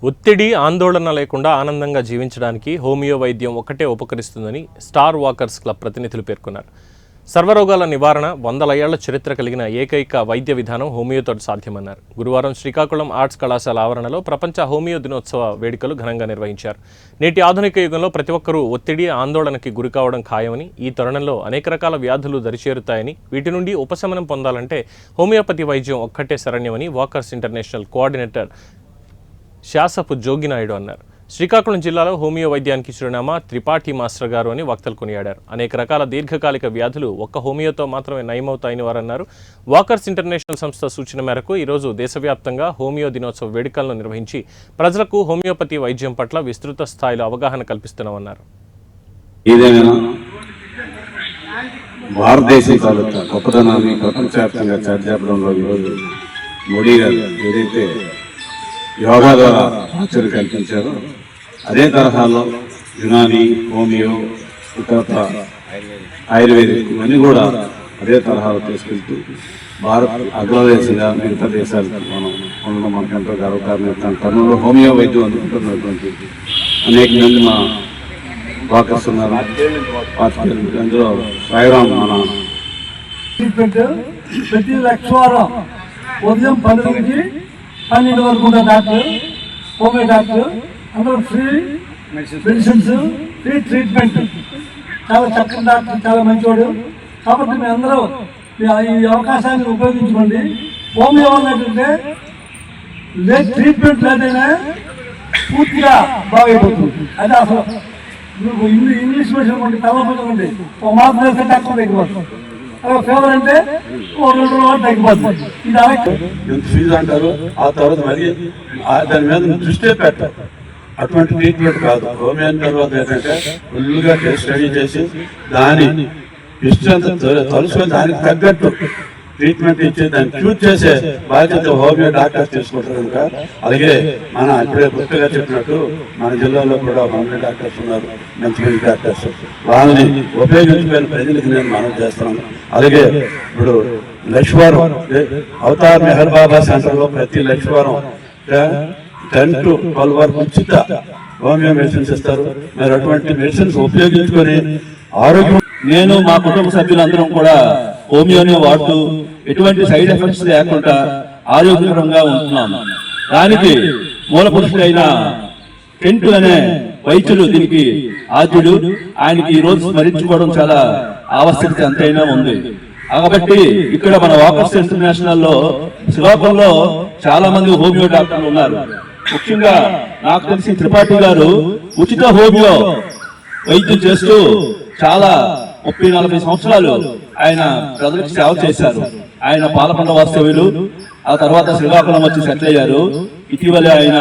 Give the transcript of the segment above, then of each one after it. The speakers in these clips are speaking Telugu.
ఒత్తిడి ఆందోళన లేకుండా ఆనందంగా జీవించడానికి హోమియో వైద్యం ఒక్కటే ఉపకరిస్తుందని స్టార్ వాకర్స్ క్లబ్ ప్రతినిధులు పేర్కొన్నారు. సర్వరోగాల నివారణ 100 ఏళ్ల చరిత్ర కలిగిన ఏకైక వైద్య విధానం హోమియోతో సాధ్యమన్నారు. గురువారం శ్రీకాకుళం ఆర్ట్స్ కళాశాల ఆవరణలో ప్రపంచ హోమియో దినోత్సవ వేడుకలు ఘనంగా నిర్వహించారు. నేటి ఆధునిక యుగంలో ప్రతి ఒక్కరూ ఒత్తిడి ఆందోళనకి గురి కావడం ఖాయమని, ఈ తరుణంలో అనేక రకాల వ్యాధులు దరిచేరుతాయని, వీటి నుండి ఉపశమనం పొందాలంటే హోమియోపతి వైద్యం ఒక్కటే శరణ్యమని వాకర్స్ ఇంటర్నేషనల్ కోఆర్డినేటర్ శాసపు జోగినాయుడు అన్నారు. శ్రీకాకుళం జిల్లాలో హోమియో వైద్యానికి చిరునామా త్రిపాఠి మాస్టర్ గారు అని వక్తలు కొనియాడారు. అనేక రకాల దీర్ఘకాలిక వ్యాధులు ఒక్క హోమియోతో మాత్రమే నయమవుతాయని వారన్నారు. వాకర్స్ ఇంటర్నేషనల్ సంస్థ సూచన మేరకు ఈరోజు దేశవ్యాప్తంగా హోమియో దినోత్సవ వేడుకలను నిర్వహించి ప్రజలకు హోమియోపతి వైద్యం పట్ల విస్తృత స్థాయిలో అవగాహన కల్పిస్తున్నామన్నారు. భారతదేశం తాలూకా గొప్పతనాన్ని ప్రపంచవ్యాప్తంగా చాటిచెప్పడంలో ఈరోజు మోడీ గారు ఏదైతే యోగా ద్వారా ఆచరణ కల్పించారో అదే తరహాలో యునాని, హోమియో, ఇతర ఆయుర్వేదిక్ ఇవన్నీ కూడా అదే తరహాలో తీసుకెళ్తూ భారత్ అగ్రదేశంగా మిగతా దేశాలకు మనం ఉండడం మనకు ఎంతో గర్వకారణం. తరుణంలో హోమియో వైద్యం అందుకుంటున్నటువంటి అనేక మంది మా వాకర్స్ ఉన్నారు. అందులో సాయిరామ్ మన ప్రతి లక్షవారం ఉదయం 10 నుంచి 12 వరకు ఉన్న డాక్టర్, హోమియో డాక్టర్, అందరూ ఫ్రీ మెడిసిన్స్, ఫ్రీ ట్రీట్మెంట్. చాలా చక్కని డాక్టర్, చాలా మంచివాడు. కాబట్టి మీ అందరూ ఈ అవకాశాన్ని ఉపయోగించుకోండి. హోమియో అన్నట్టుంటే ట్రీట్మెంట్ లేదైనా పూర్తిగా బాగైపోతుంది. అది అసలు ఇంగ్లీష్ మెడిసిన్ కొంటే తలపోతుంది, ఒక మాత్రం వేస్తే తక్కువ తగ్గిపోతుంది. ఫీవర్ అంటే 2 రోజులు తగ్గిపోతుంది. ఇది ఎంత ఫీజు అంటారు, ఆ తర్వాత మరి దాని మీద దృష్టి పెట్టారు. అటువంటి ట్రీట్మెంట్ కాదు. హోమియో తర్వాత ఏంటంటే ఫుల్గా స్టడీ చేసి దాని హిస్టరీ అంతా తలుసుకొని దానికి తగ్గట్టు ట్రీట్మెంట్ ఇచ్చి దాన్ని క్యూర్ చేసే బాధ్యత హోమియో డాక్టర్స్ తీసుకుంటారు కనుక, అలాగే మన ఇప్పుడే గుర్తుగా చెప్పినట్టు మన జిల్లాలో కూడా హోమియో డాక్టర్స్ ఉన్నారు, మంచి మంచి డాక్టర్స్. వాళ్ళని ఉపయోగించుకునే ప్రజలకు నేను మనం చేస్తున్నాను. అలాగే ఇప్పుడు లక్ష్వారం అవతార్ మెహర్ బాబా సెంటర్లో ప్రతి లక్ష్వారం 10 to 12 వరకు ఉచిత హోమియో మెడిసిన్స్ ఇస్తారు. మరి అటువంటి మెడిసిన్స్ ఉపయోగించుకొని ఆరోగ్యం నేను మా కుటుంబ సభ్యులందరం కూడా హోమియోని వాడుతూ ఎటువంటి సైడ్ ఎఫెక్ట్స్ లేకుండా ఆరోగ్యకరంగా ఉంటున్నాము. దానికి మూల పురుషుడైన టెంటు అనే వైద్యుడు దీనికి ఆద్యుడు. ఆయనకి ఈ రోజు స్మరించుకోవడం చాలా ఆవశ్యకత ఎంతైనా ఉంది. కాబట్టి ఇక్కడ మన వాకర్స్ ఇంటర్నేషనల్ లో శ్రీకాకుళంలో చాలా మంది హోమియో డాక్టర్లు ఉన్నారు. ముఖ్యంగా నాకు తెలిసి త్రిపాఠి గారు ఉచిత హోమియో వైద్యం చేస్తూ చాలా 30-40 సంవత్సరాలు ఆయన ప్రజలకు సేవ చేశారు. ఆయన పాలకొండ వాస్తవ్యులు. ఆ తర్వాత శ్రీకాకుళం వచ్చి సెటిల్ అయ్యారు. ఇటీవలే ఆయన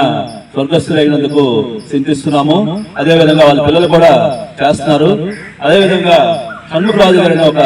స్వర్గస్థులైనందుకు చింతిస్తున్నాము. అదేవిధంగా వాళ్ళ పిల్లలు కూడా చేస్తున్నారు. అదేవిధంగా షణ్ముఖరాజు గారిని ఒక